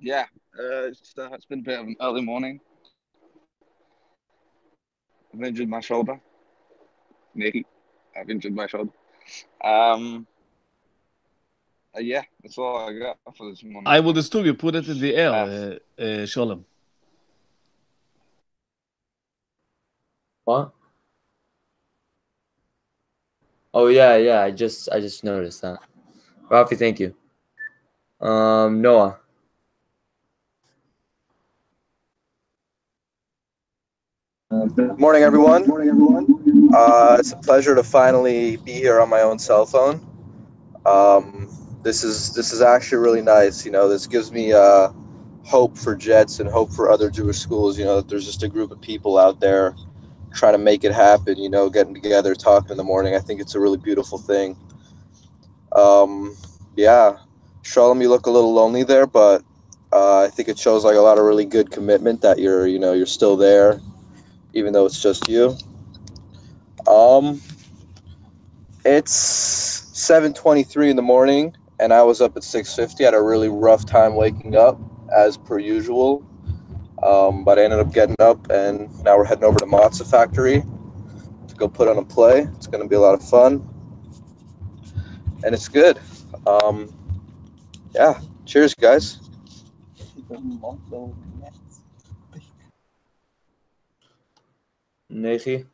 Yeah, it's been a bit of an early morning. I've injured my shoulder. Nicky, I've injured my shoulder. Um, yeah, that's all I got for this morning. I will disturb you. Put it in the air, Uh, Sholem. What? Oh yeah. I just noticed that. Rafi, thank you. Noah. Morning, everyone. It's a pleasure to finally be here on my own cell phone. This is actually really nice. This gives me hope for Jets and hope for other Jewish schools. That there's just a group of people out there trying to make it happen. Getting together, talking in the morning. I think it's a really beautiful thing. Um, yeah, Shalom, you look a little lonely there, but I think it shows like a lot of really good commitment that you're still there, even though it's just you. Um, it's 7:23 in the morning, and I was up at 6:50. I had a really rough time waking up, as per usual. But I ended up getting up, and now we're heading over to Matzah Factory to go put on a play. It's going to be a lot of fun, and it's good. Um, yeah, cheers, guys. Nechi.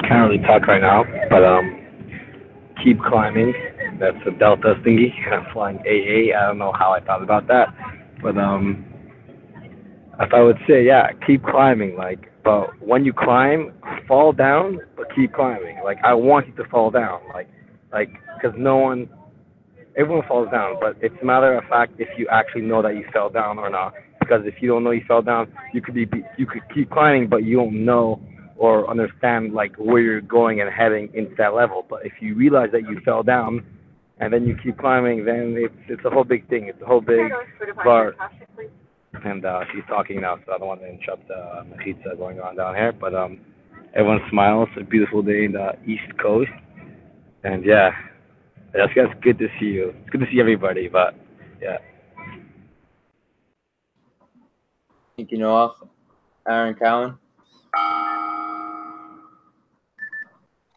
Can't really talk right now, but keep climbing. That's a Delta thingy. I'm flying AA. I don't know how I thought about that, but if I would say, yeah, keep climbing. Like, but when you climb, fall down, but keep climbing. Like, I want you to fall down. Because no one, everyone falls down, but it's a matter of fact if you actually know that you fell down or not. Because if you don't know you fell down, you could keep climbing, but you don't know or understand like where you're going and heading into that level. But if you realize that you fell down and then you keep climbing, then it's a whole big thing. It's a whole big bar. And she's talking now, so I don't want to interrupt the mechitza going on down here. But everyone smiles. A beautiful day in the East Coast, and yeah, that's good to see you. It's good to see everybody. But yeah. Thank you, Noah. Aaron Cowan.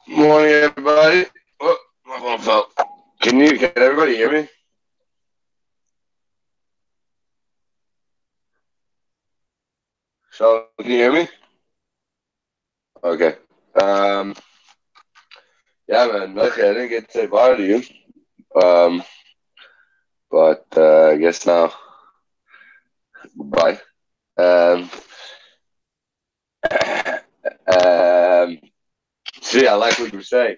Morning, everybody. Oh, my phone fell. Can everybody hear me? Sean, can you hear me? Okay. Um, yeah, man. Okay, I didn't get to say bye to you. Um, but I guess now, goodbye. Um, see, I like what you were saying.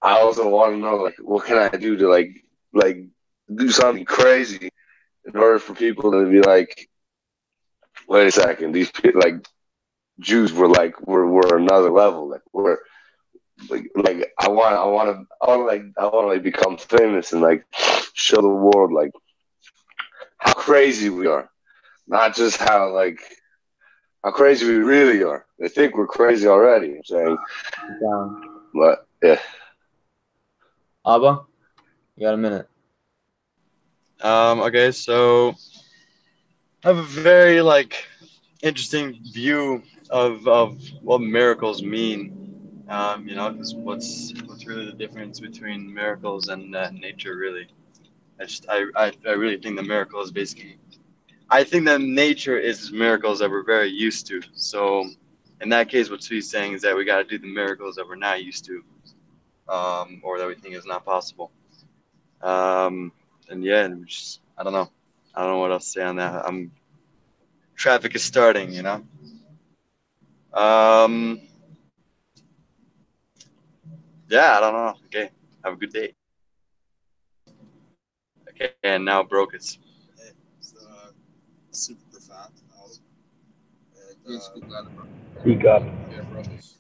I also want to know, like, what can I do to like do something crazy in order for people to be like, wait a second, these people, like Jews were like we're another level, like we're like I want to like become famous and like show the world like how crazy we are, not just how crazy we really are. They think we're crazy already. I'm saying, Down. but yeah. Abba, you got a minute. Okay, so I have a very interesting view of what miracles mean. Because what's really the difference between miracles and nature? Really, I really think the miracle is basically. I think that nature is miracles that we're very used to. So, in that case, what Sui's saying is that we got to do the miracles that we're not used to, or that we think is not possible. And yeah, and just, I don't know what else to say on that. Traffic is starting. Um, yeah, I don't know. Okay, have a good day. Okay, and now broke it. It's super profound. Speak up. Yeah, brothers.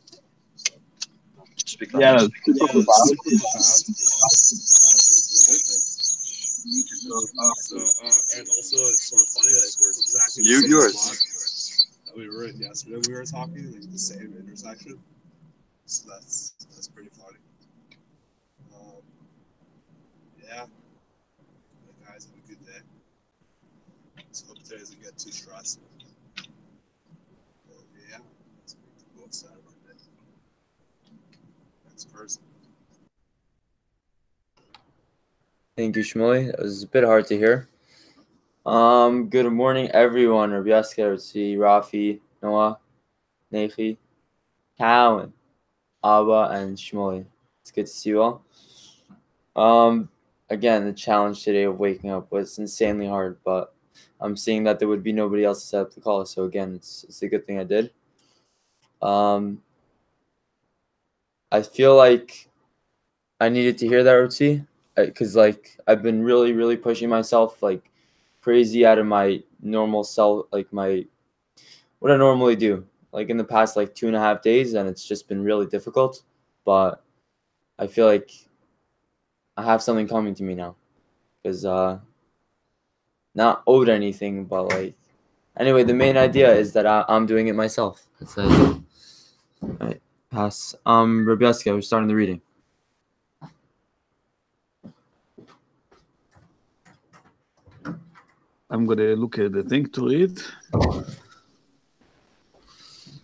Speak yeah, up. super Yeah, profound. super profound. So, and also it's sort of funny, like we're exactly the Mute same yours. spot that we were in yesterday. We were talking like the same intersection, so that's pretty funny. Um, yeah, Yeah. Guys, have a good day. Just hope today doesn't get too stressful. But yeah, let's make the most out of our day. Next person. Thank you, Shmuley. It was a bit hard to hear. Good morning, everyone. Rabbi Yasker, Rafi, Noah, Nechi, Cowan, Abba, and Shmuley. It's good to see you all. Again, the challenge today of waking up was insanely hard, but I'm seeing that there would be nobody else to set up the call. So again, it's a good thing I did. I feel like I needed to hear that, Rotsi, because like I've been really, really pushing myself like crazy out of my normal self, like my what I normally do, like in the past like 2.5 days, and it's just been really difficult. But I feel like I have something coming to me now, because not owed anything, but like anyway, the main idea is that I'm doing it myself. It's like all right, pass. Rabbi Yasker, we're starting the reading. I'm gonna look at the thing to read.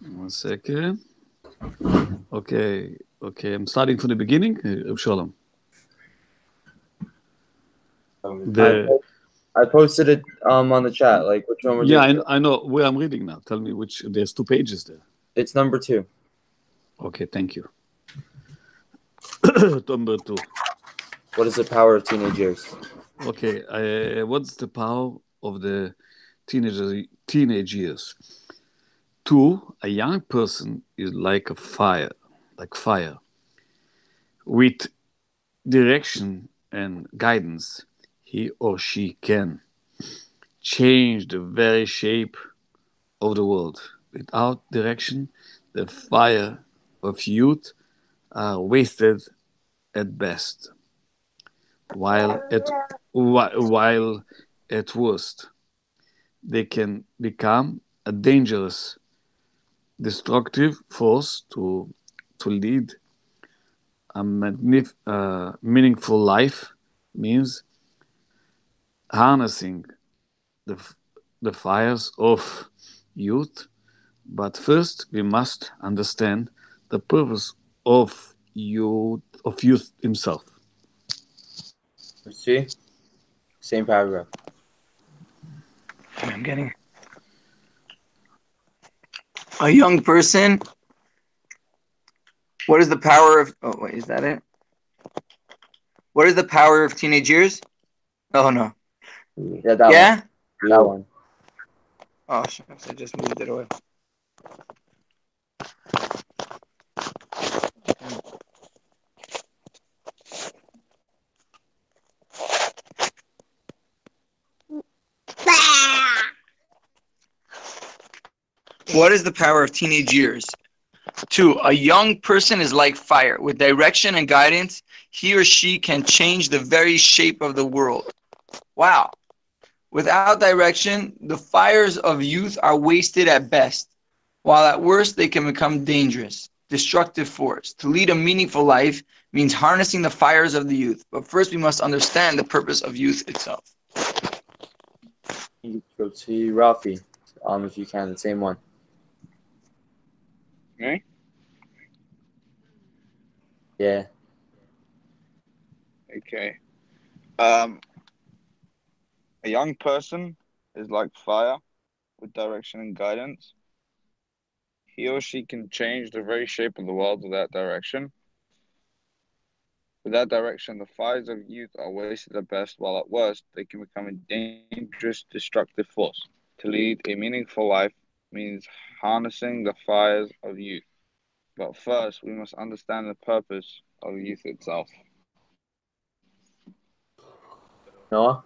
1 second. Okay, I'm starting from the beginning. Shalom. I posted it on the chat. Like which one we're doing? I know where I'm reading now. Tell me which. There's 2 pages there. It's number 2. Okay, thank you. Number 2. What is the power of teenage years? Okay, what's the power of the teenage years? 2, a young person is like fire, with direction and guidance. He or she can change the very shape of the world. Without direction, the fire of youth are wasted at best, while at worst, they can become a dangerous, destructive force to lead a meaningful life means harnessing the fires of youth. But first, we must understand the purpose of youth himself. See? Same paragraph. I'm getting a young person. What is the power of? Oh wait, is that it? What is the power of teenage years? Oh no. Yeah, that one. That one. Oh shucks, I just moved it away. What is the power of teenage years? 2, a young person is like fire. With direction and guidance, he or she can change the very shape of the world. Wow. Without direction, the fires of youth are wasted at best, while at worst they can become dangerous, destructive force. To lead a meaningful life means harnessing the fires of the youth. But first we must understand the purpose of youth itself. You go to Rafi, if you can, the same one. Me? Yeah. Okay. A young person is like fire with direction and guidance. He or she can change the very shape of the world with that direction. Without direction, the fires of youth are wasted at best, while at worst, they can become a dangerous, destructive force. To lead a meaningful life means harnessing the fires of youth. But first, we must understand the purpose of youth itself. Noah?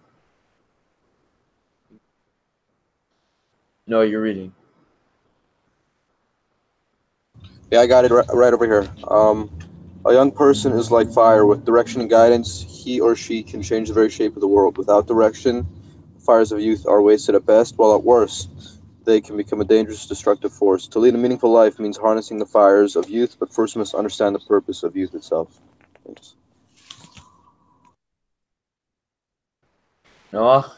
No, you're reading. Yeah, I got it right over here. A young person is like fire with direction and guidance. He or she can change the very shape of the world. Without direction, fires of youth are wasted at best, while at worst, they can become a dangerous, destructive force. To lead a meaningful life means harnessing the fires of youth, but first we must understand the purpose of youth itself. Thanks. Noah,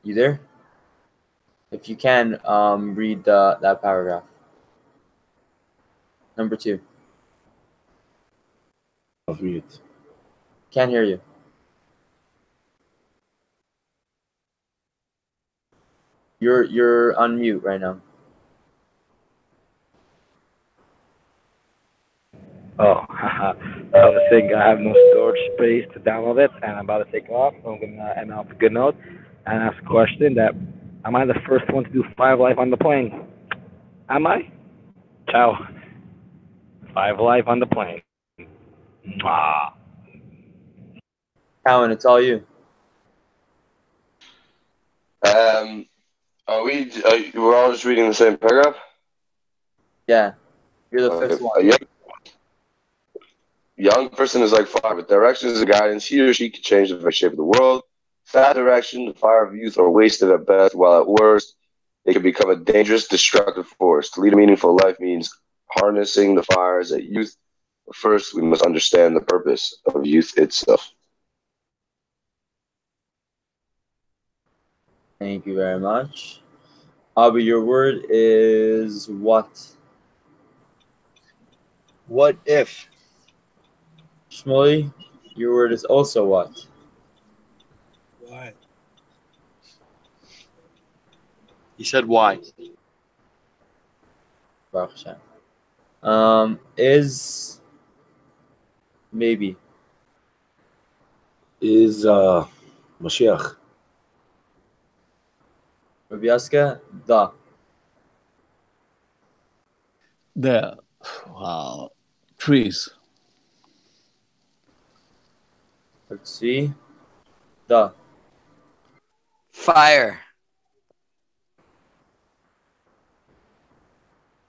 you there? If you can, read that paragraph. Number 2. Off mute. Can't hear you. You're on mute right now. Oh, haha. I was saying I have no storage space to download it, and I'm about to take off. So I'm gonna end off a good note and ask a question that am I the first one to do FiveAlive on the plane? Am I? Ciao. FiveAlive on the plane. Mwah. Cowan, it's all you. We're all just reading the same paragraph? Yeah, you're the fifth one. A young person is like fire. With directions and guidance, he or she can change the shape of the world. Without direction, the fire of youth are wasted at best, while at worst, they can become a dangerous, destructive force. To lead a meaningful life means harnessing the fires at youth. But first, we must understand the purpose of youth itself. Thank you very much. Abby, your word is what? What if? Shmuley, your word is also what? Why? He said why. Baruch Hashem. Is maybe. Is Mashiach. Rabbi Yaska, the. There. Wow. Trees. Let's see. The. Fire.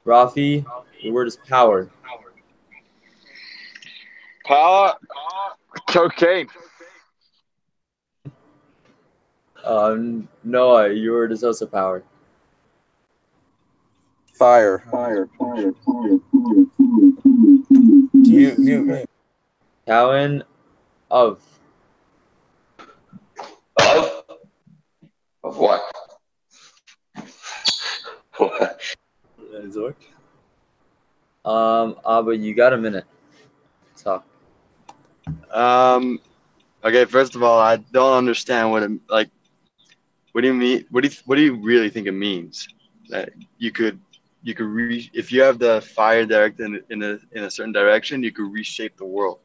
Rafi, your word is power. Power. Cocaine. Noah, your word is also power. Fire. Mute. Cowan, of. Of what? Zork. Abba, you got a minute. Talk. Okay, first of all, I don't understand what it like. What do you mean? What do you really think it means? That you could if you have the fire directed in a certain direction, you could reshape the world.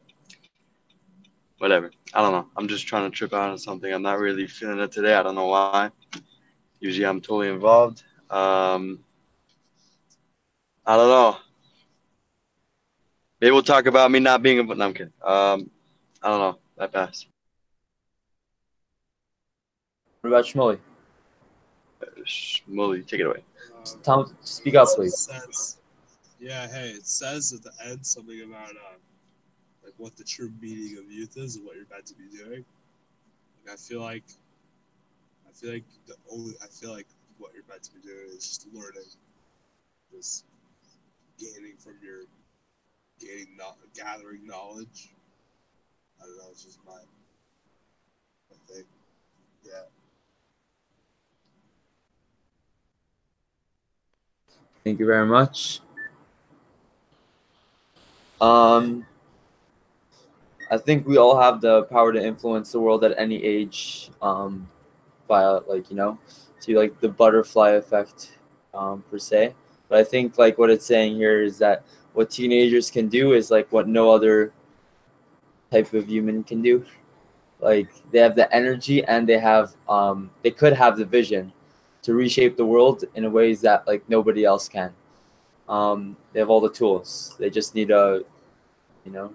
Whatever. I don't know. I'm just trying to trip out on something. I'm not really feeling it today. I don't know why. Usually I'm totally involved. I don't know. Maybe we'll talk about me not being. No, I'm kidding. I don't know. That passed. What about Shmuley? Shmuley, take it away. Tom, speak up, please. It says at the end something about like what the true meaning of youth is and what you're meant to be doing. Like, I feel like what you're meant to be doing is just learning, just gathering knowledge. I don't know, it's just my thing. Yeah. Thank you very much. I think we all have the power to influence the world at any age, by to like the butterfly effect, per se. But I think like what it's saying here is that what teenagers can do is like what no other type of human can do. Like they have the energy and they could have the vision to reshape the world in ways that like nobody else can. They have all the tools. They just need to,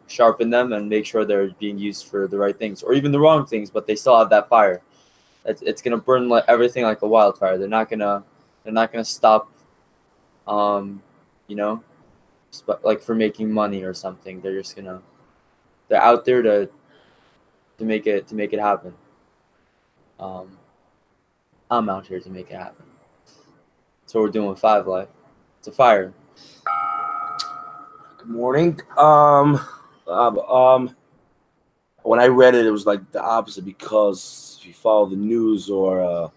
sharpen them and make sure they're being used for the right things or even the wrong things. But they still have that fire. It's gonna burn like everything like a wildfire. They're not gonna stop. Like for making money or something. They're out there to make it happen. I'm out here to make it happen. That's what we're doing with FiveAlive. It's a fire. Good morning. when I read it, it was like the opposite, because if you follow the news or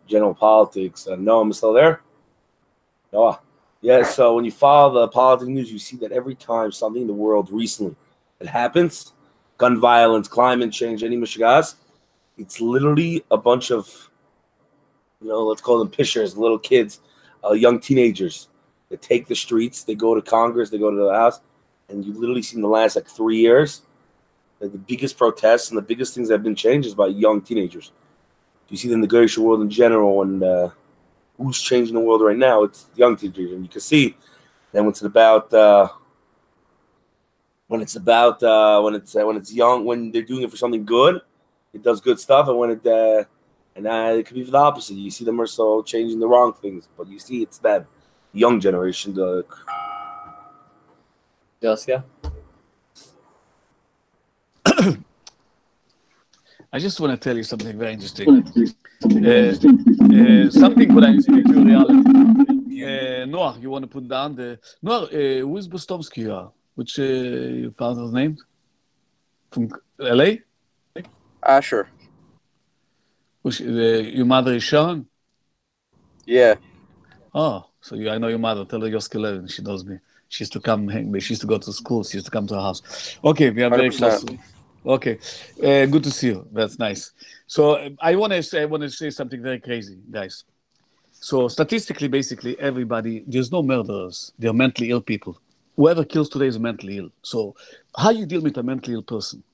general politics, Noah, I'm still there? Noah. Yeah, so when you follow the politics news, you see that every time something in the world recently that happens, gun violence, climate change, any mishigas, it's literally a bunch of, let's call them pishers, little kids, young teenagers that take the streets. They go to Congress, they go to the House, and you literally see in the last like 3 years that the biggest protests and the biggest things that have been changed is by young teenagers. You see the negotiation world in general, and who's changing the world right now? It's young teenagers, and you can see then when it's young, when they're doing it for something good, it does good stuff, and when it could be for the opposite. You see them also changing the wrong things, but you see it's that young generation. Jessica? I just want to tell you something very interesting. Something when I speak to reality. Noah, you want to put down the Noah? Who is Bostomsky? Which your father's name? From LA? Asher. Which, your mother is Sharon? Yeah. Oh, so I know your mother. Tell her Yoski Levin. She knows me. She used to come hang me. She used to go to school. She used to come to our house. Okay, we are very 100%. close. Okay, good to see you. That's nice. So I want to say something very crazy, guys. So statistically, basically, everybody, there's no murderers. They're mentally ill people. Whoever kills today is mentally ill. So how you deal with a mentally ill person?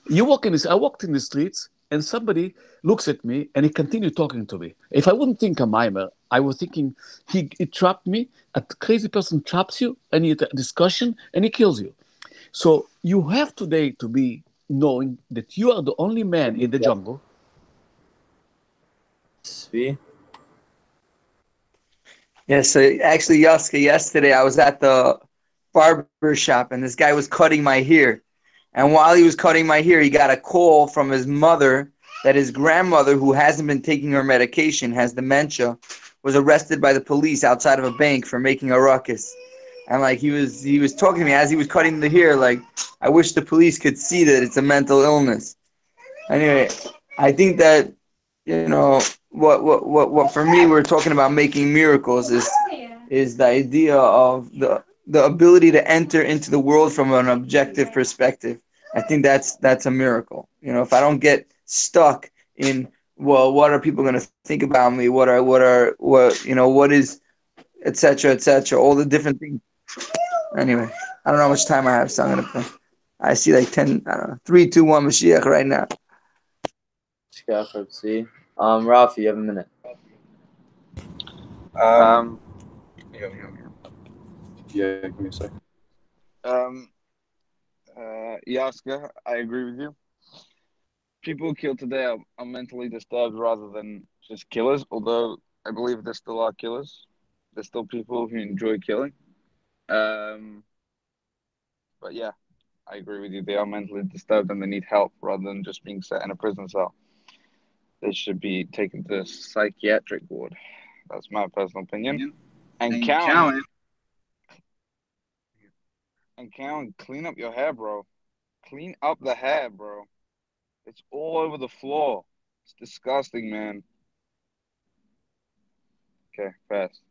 I walked in the streets and somebody looks at me and he continued talking to me. If I wouldn't think a mimer, I was thinking he trapped me. A crazy person traps you and you have a discussion and he kills you. So you have today to be knowing that you are the only man in the jungle. Svi? Yeah, so actually, Yaska, yesterday I was at the barber shop and this guy was cutting my hair. And while he was cutting my hair, he got a call from his mother that his grandmother, who hasn't been taking her medication, has dementia, was arrested by the police outside of a bank for making a ruckus. And like he was talking to me as he was cutting the hair, like, I wish the police could see that it's a mental illness. Anyway, I think that, what for me, we're talking about making miracles is the idea of the ability to enter into the world from an objective perspective. I think that's a miracle. If I don't get stuck in, well, what are people going to think about me? What is, etc., all the different things. Anyway, I don't know how much time I have, so I'm going to play. I see like 10, I don't know, 3, 2, 1 Mashiach right now. Rafi, you have a minute. Yeah, give me a second. Yaska, I agree with you. People killed today are mentally disturbed rather than just killers, although I believe there still are killers. There's still people who enjoy killing. But yeah, I agree with you. They are mentally disturbed and they need help rather than just being set in a prison cell. They should be taken to a psychiatric ward. That's my personal opinion. And Cowan, clean up your hair, bro. Clean up the hair, bro. It's all over the floor. It's disgusting, man. Okay, fast.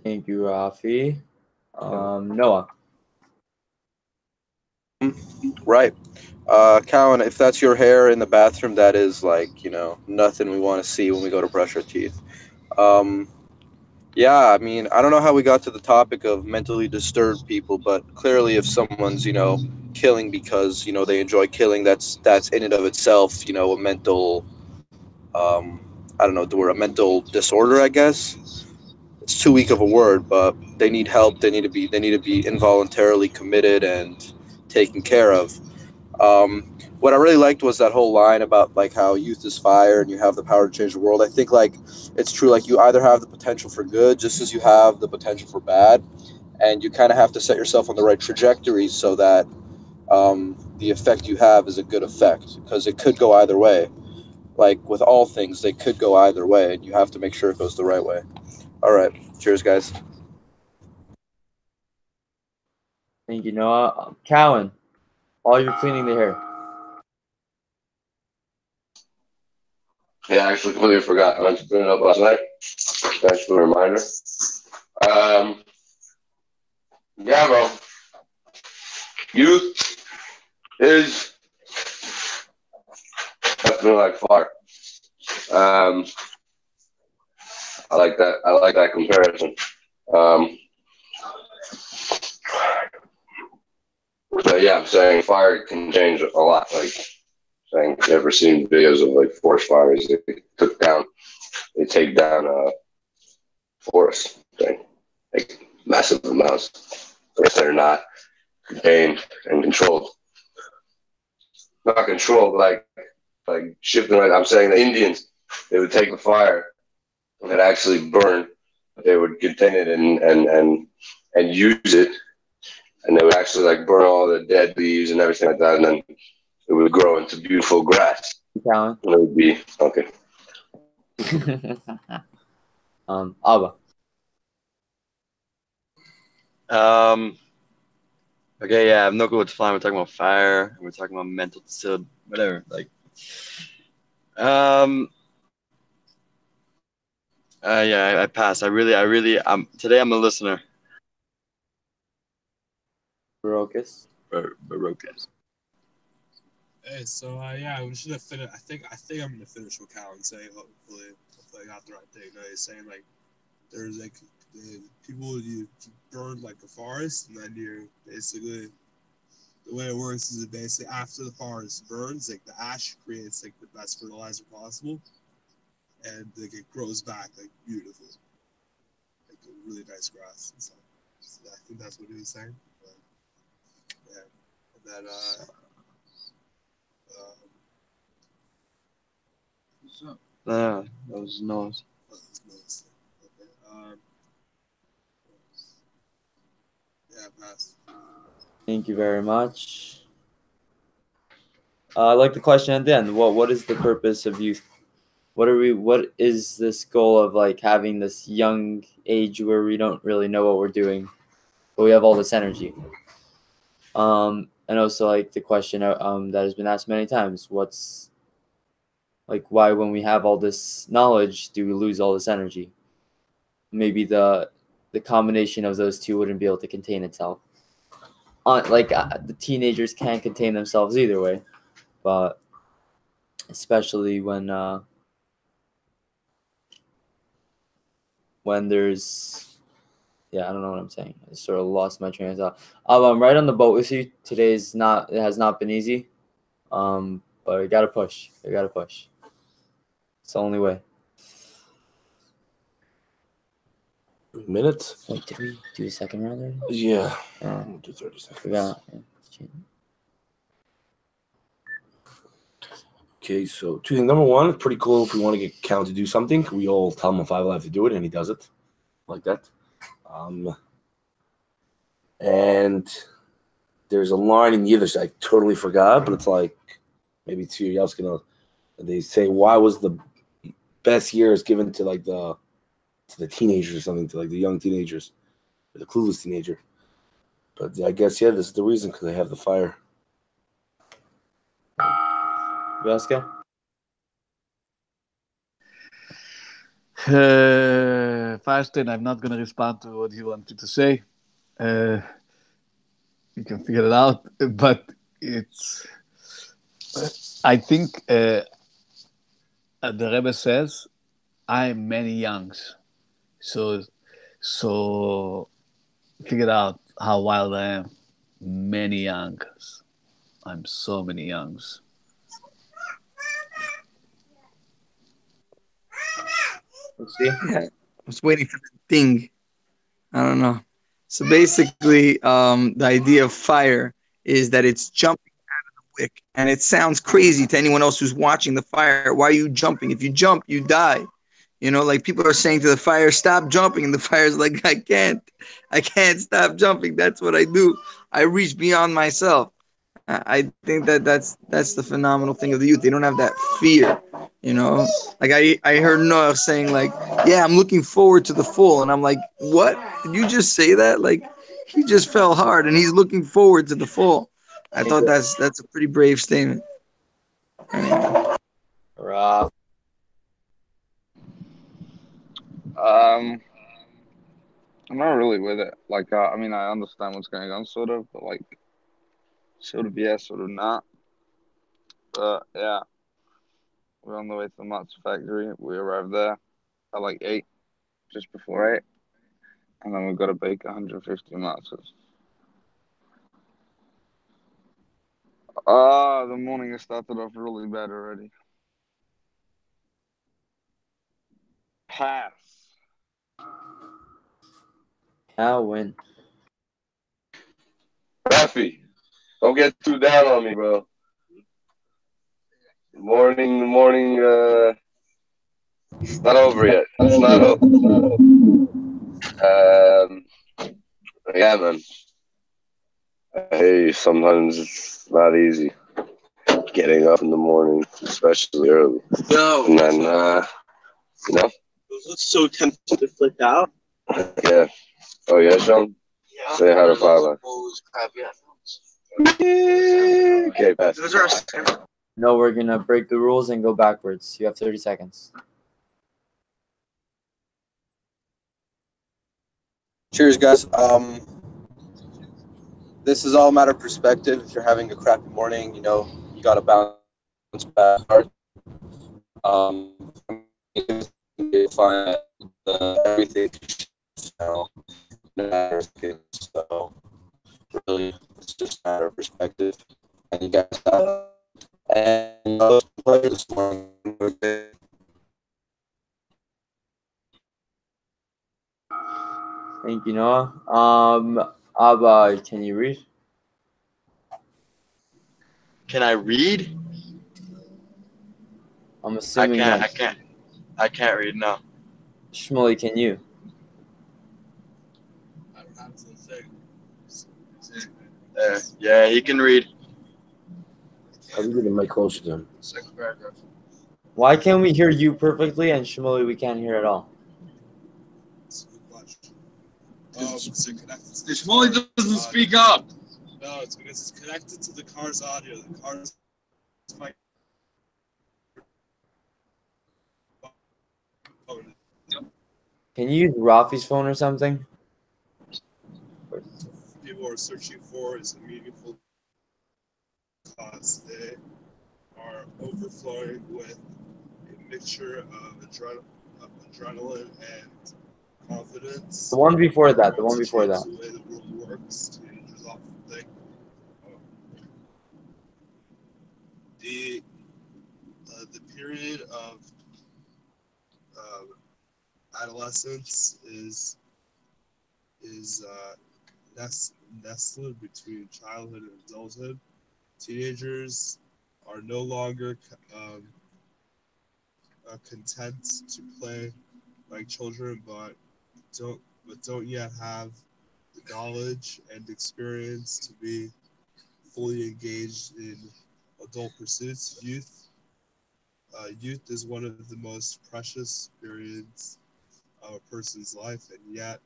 Thank you, Rafi. Noah. Right. Cowan, if that's your hair in the bathroom, that is like, nothing we want to see when we go to brush our teeth. Yeah, I mean, I don't know how we got to the topic of mentally disturbed people, but clearly if someone's, killing because, they enjoy killing, that's in and of itself, a mental, I don't know the word, a mental disorder, I guess. It's too weak of a word, but they need help. They need to be involuntarily committed and taken care of. What I really liked was that whole line about like how youth is fire and you have the power to change the world. I think like it's true. Like you either have the potential for good, just as you have the potential for bad, and you kind of have to set yourself on the right trajectory so that the effect you have is a good effect, because it could go either way. Like with all things, they could go either way, and you have to make sure it goes the right way. All right, cheers, guys. Thank you, Noah. Cowan, while you're cleaning the hair. Yeah, I actually completely forgot. I meant to clean it up last night. Thanks for the reminder. Yeah, bro. Youth is definitely like fire. Um, I like that. I like that comparison. Um, but yeah, I'm saying fire can change a lot. Like saying, never seen videos of like forest fires. They take down forests. Like massive amounts. If they're not contained and controlled. Not controlled, like shifting. Like I'm saying, the Indians, they would take the fire and it actually burn. They would contain it and use it, and they would actually like burn all the dead leaves and everything like that, and then it would grow into beautiful grass. Cowan. And it would be okay. Abba. Okay, yeah, I'm not good with flying. We're talking about fire, and we're talking about mental disability, whatever. Like, yeah, I pass. Today I'm a listener. Barocas. Barocas. Hey, so yeah, we should have finished. I think I'm gonna finish what Calvin's saying. Hopefully I got the right thing. No, he's saying like there's like the people you burn like a forest, and then you basically the way it works is basically after the forest burns, like the ash creates like the best fertilizer possible, and like it grows back like beautiful, like a really nice grass and stuff. So I think that's what he was saying. But, yeah, and then what's up? Yeah, that was noise. Oh, that's nice. Okay. Yeah, pass. Thank you very much. I like the question at the end. What is the purpose of youth? What is this goal of like having this young age where we don't really know what we're doing, but we have all this energy? And also like the question that has been asked many times, what's like why when we have all this knowledge do we lose all this energy? Maybe the combination of those two wouldn't be able to contain itself. The teenagers can't contain themselves either way, but especially when there's I don't know what I'm saying. I sort of lost my train of thought. I'm right on the boat with you. It has not been easy. But we gotta push. It's the only way. Minutes? Wait, did we do a second round already? Yeah. We'll do 30 seconds. Yeah. Okay, so two things. Number one, it's pretty cool if we want to get Cal to do something. We all tell him on FiveAlive to do it, and he does it like that. And there's a line in Yiddish I totally forgot, but it's like maybe 2 years ago. They say, "Why was the best years given to like the teenagers or something, to like the young teenagers, or the clueless teenager?" But I guess this is the reason, because they have the fire. Vasca? Firestein, I'm not going to respond to what you wanted to say. You can figure it out, but it's. I think the Rebbe says, "I'm many youngs," so figure out how wild I am. Many youngs. I'm so many youngs. Let's see. I was waiting for the thing. I don't know. So basically, the idea of fire is that it's jumping out of the wick, and it sounds crazy to anyone else who's watching the fire. Why are you jumping? If you jump, you die. You know, like people are saying to the fire, "Stop jumping," and the fire's like, I can't stop jumping. That's what I do. I reach beyond myself. I think that's the phenomenal thing of the youth. They don't have that fear, you know. Like I heard Noah saying like, "Yeah, I'm looking forward to the fall," and I'm like, "What? Did you just say that?" Like, He just fell hard, and he's looking forward to the fall. I thought that's a pretty brave statement. Rough. I'm not really with it. Like, I mean, I understand what's going on, sort of, but like, sort of yes, sort of not. But yeah, we're on the way to the matzo factory. We arrived there at like 8, just before 8, and then we've got to bake 150 matzos. The morning has started off really bad already. Pass. I'll win. Rafi, don't get too down on me, bro. The morning, it's not over yet. It's not over. Um, yeah, man. Hey, sometimes it's not easy getting up in the morning, especially early. No. And then, you know, It looks so tempting to flip out. yeah. Oh, yeah, Sean? Yeah. Say hi to FiveAlive. Those crappy headphones. Okay, pass. Those are No, we're gonna break the rules and go backwards. You have 30 seconds. Cheers, guys. This is all a matter of perspective. If you're having a crappy morning, you know, you got to bounce back hard. You find everything, you know, so really, it's just a matter of perspective. And you guys have, and those players this morning. Thank you, Noah. Abba, can you read? Can I read? I'm assuming I can't read now. Shmuley, can you? I don't have to say. Yeah, he can read. How do you get the mic closer to him? Second paragraph. Why can't we hear you perfectly and Shmuley we can't hear at all? It's a good question. It's connected to Shmuley doesn't speak up. No, it's because it's connected to the car's audio. The car's mic. Can you use Rafi's phone or something? People are searching for is a meaningful cause. They are overflowing with a mixture of adrenaline and confidence. The one before that. To change the way the world works. Teenagers often think the period of adolescence is nestled between childhood and adulthood. Teenagers are no longer content to play like children, but don't yet have the knowledge and experience to be fully engaged in adult pursuits. Youth is one of the most precious periods of a person's life, and yet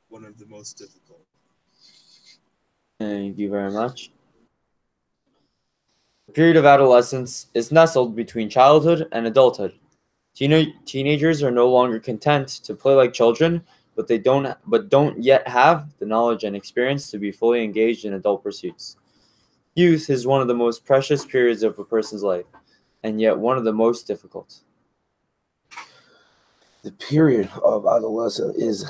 one of the most difficult. Thank you very much. The period of adolescence is nestled between childhood and adulthood. Teenagers are no longer content to play like children, but don't yet have the knowledge and experience to be fully engaged in adult pursuits. Youth is one of the most precious periods of a person's life, and yet one of the most difficult. The period of adolescence is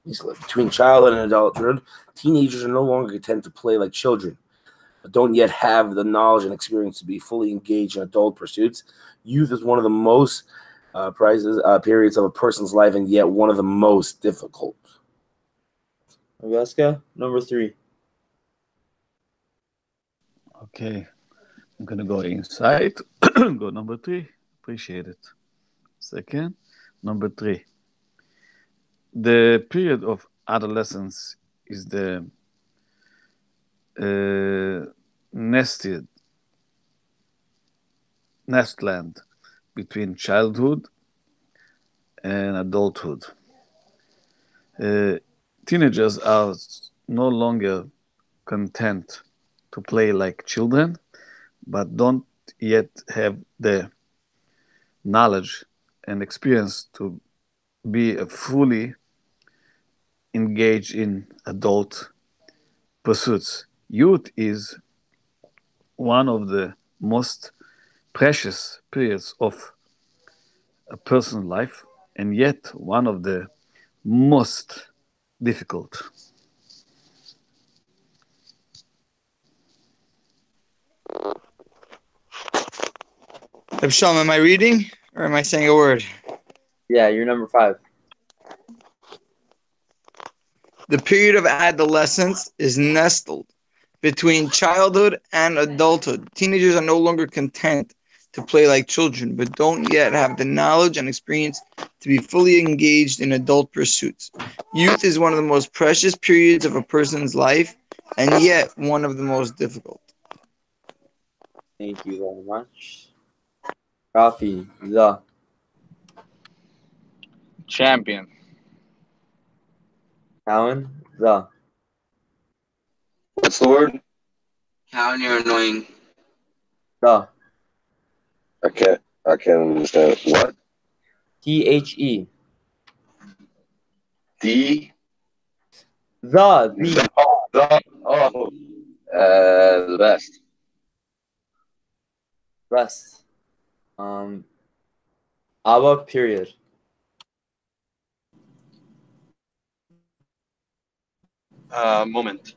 between childhood and adulthood. Teenagers are no longer content to play like children, but don't yet have the knowledge and experience to be fully engaged in adult pursuits. Youth is one of the most periods of a person's life, and yet one of the most difficult. Augusta, number 3. Okay, I'm gonna go inside. Go number 3. Appreciate it. Second, number 3. The period of adolescence is the nested nestland between childhood and adulthood. teenagers are no longer content to play like children, but don't yet have the knowledge and experience to be fully engaged in adult pursuits. Youth is one of the most precious periods of a person's life, and yet one of the most difficult. Shalom, am I reading or am I saying a word? Yeah, you're number 5. The period of adolescence is nestled between childhood and adulthood. Teenagers are no longer content to play like children, but don't yet have the knowledge and experience to be fully engaged in adult pursuits. Youth is one of the most precious periods of a person's life, and yet one of the most difficult. Thank you very much. Rafi, the Champion. Cowan, the What's the word? How you're annoying. the I can't understand it. What? THE D? the The best. rest. Abba period. Moment.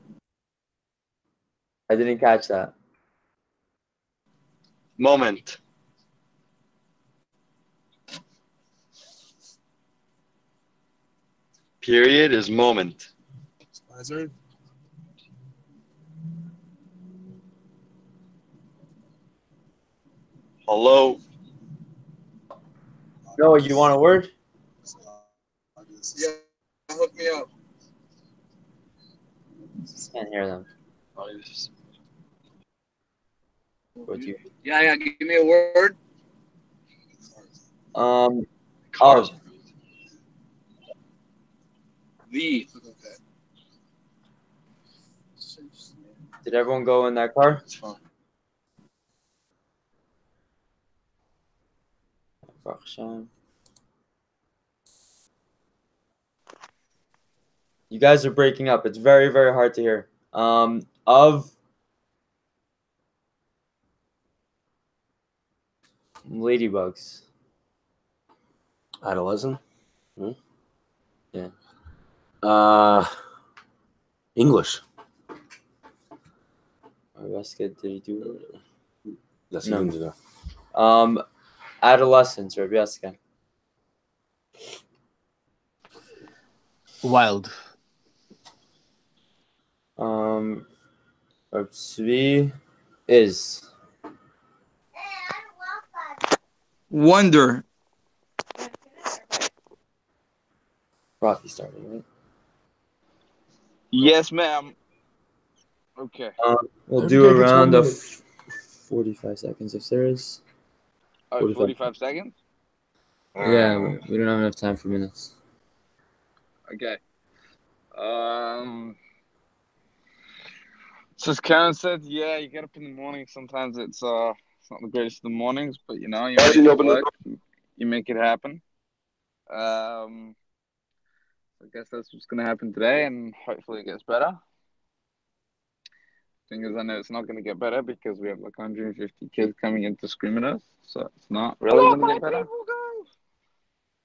I didn't catch that. Moment. Period is moment. Spicer? Hello. No, you want a word? Yeah, hook me up. Can't hear them. What you? Yeah, give me a word. Of The. Okay. did everyone go in that car? It's fine. You guys are breaking up. It's very, very hard to hear. Of ladybugs. Adolescent? Yeah. English. Reska, did you do That's No. no. adolescence, Reska. Wild. Tzvi is. Wonder. Rafi started, right? Yes, ma'am. Okay. We'll Every do guy a gets 1 round of minute. 45 seconds if there is. Oh, 45 seconds? Yeah, we don't have enough time for minutes. Okay. So as Karen said, yeah, you get up in the morning. Sometimes it's not the greatest of the mornings, but you know, you Why make didn't you it open the work. You make it happen. I guess that's what's gonna happen today, and hopefully it gets better. Thing is, I know it's not gonna get better because we have like 150 kids coming in to scream at us, so it's not really gonna get better.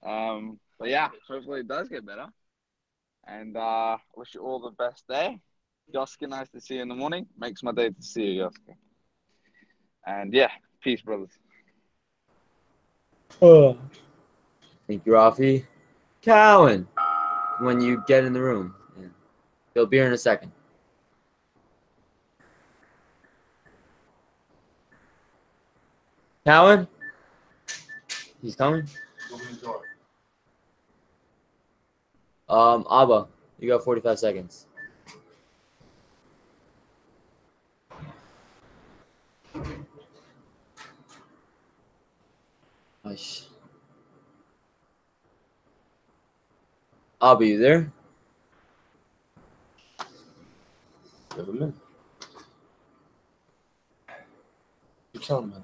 But yeah, hopefully it does get better. And wish you all the best day. Yoska, nice to see you in the morning. Makes my day to see you, Yoska. And yeah, peace, brothers. Thank you, Rafi. Cowan, when you get in the room. Yeah. He'll be here in a second. Cowan? He's coming? Abba, you got 45 seconds. Nice. Abba, you there? chilling, man.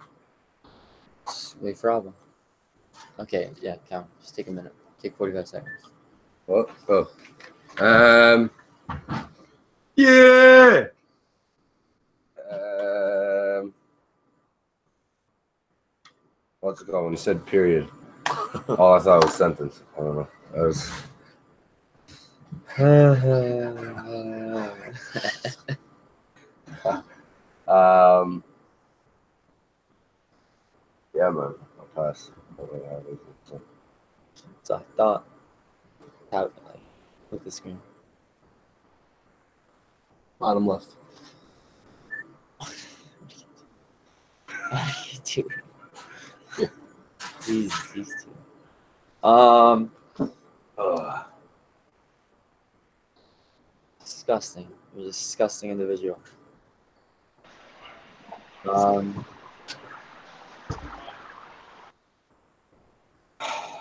Wait for Abba. Okay, yeah, count. Just take a minute. Take 45 seconds. Oh. Yeah. What's it called when you said period? Oh, I thought it was sentence. I don't know. That was. Yeah, man. I'll pass. So I thought, like, look at the screen. Bottom left. Dude. These two. Disgusting. You're a disgusting individual.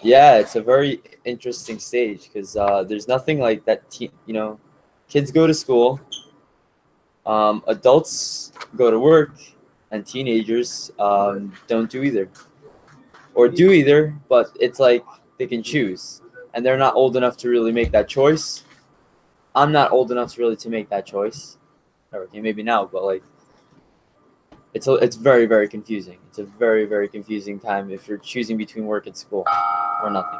Yeah, it's a very interesting stage because there's nothing like that. Kids go to school, adults go to work, and teenagers don't do either, or do either. But it's like they can choose, and they're not old enough to really make that choice. I'm not old enough to make that choice. Okay, maybe now, but like. It's very, very confusing. It's a very, very confusing time if you're choosing between work and school or nothing.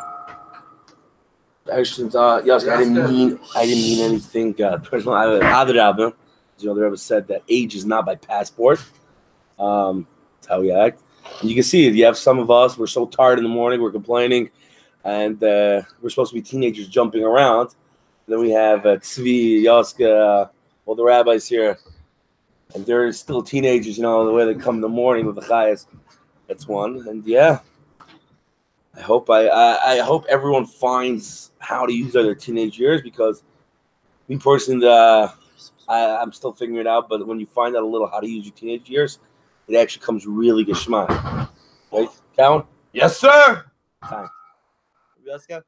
Actually, yes, I didn't mean anything personal. Adar, the Rebbe said that age is not by passport. That's how we act. And you can see it. You have some of us. We're so tired in the morning. We're complaining, and we're supposed to be teenagers jumping around. And then we have Tzvi, Yaska, all the rabbis here. And they're still teenagers, the way they come in the morning with the chayas. That's one. And yeah, I hope everyone finds how to use their teenage years, because me personally, I'm still figuring it out. But when you find out a little how to use your teenage years, it actually comes really geschmack. Right, Calvin? Yes, sir. Time. Yaska?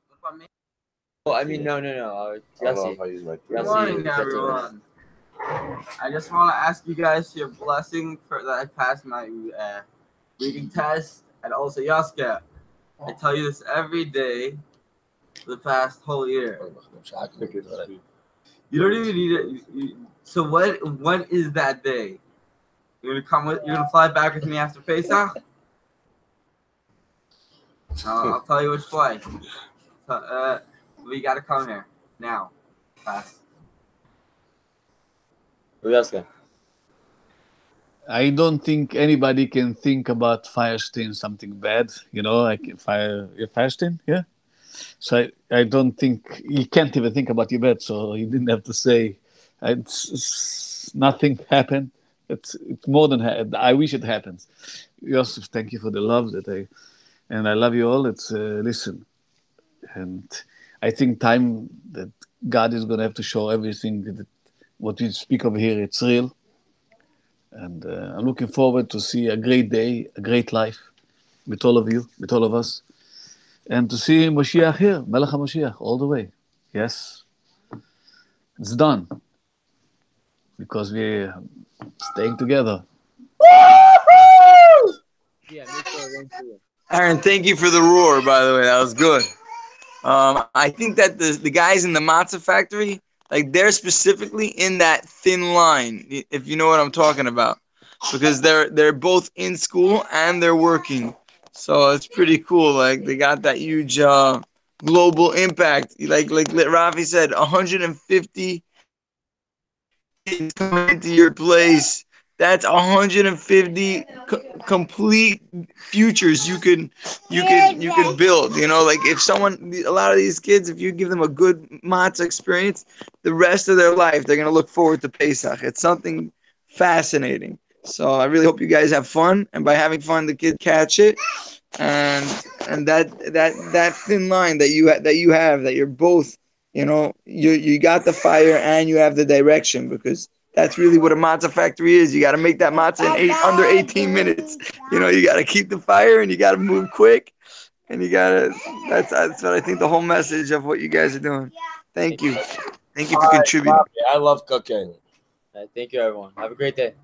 Well, I mean, no. I don't know if I use my Good morning, everyone. I just want to ask you guys your blessing for that I passed my reading test, and also Yaska. I tell you this every day for the past whole year. You don't even need it. So when is that day? You're gonna fly back with me after Pesach? I'll tell you which flight. We gotta come here now. Fast. Yaska. I don't think anybody can think about Firestein something bad, like Firestein, yeah. So I don't think he can't even think about your bed. So he didn't have to say nothing happened. It's more than I wish it happens. Yosef, thank you for the love and I love you all. It's listen, and I think time that God is going to have to show everything that what we speak over here. It's real. And I'm looking forward to see a great day, a great life with all of you, with all of us. And to see Moshiach here, Melech HaMoshiach, all the way. Yes. It's done. Because we're staying together. Aaron, thank you for the roar, by the way. That was good. I think that the guys in the matzah factory, like they're specifically in that thin line, if you know what I'm talking about, because they're both in school and they're working, so it's pretty cool. Like they got that huge global impact. Like Rafi said, 150 kids coming into your place. That's 150 complete futures you could build. Like if a lot of these kids, if you give them a good matzah experience, the rest of their life they're gonna look forward to Pesach. It's something fascinating. So I really hope you guys have fun, and by having fun, the kids catch it, and that thin line that you have that you're both, you got the fire and you have the direction, because that's really what a matzah factory is. You got to make that matzah in under 18 minutes. You got to keep the fire and you got to move quick. And you got to, that's what I think the whole message of what you guys are doing. Thank you. Thank you for contributing. I love cooking. Thank you, everyone. Have a great day.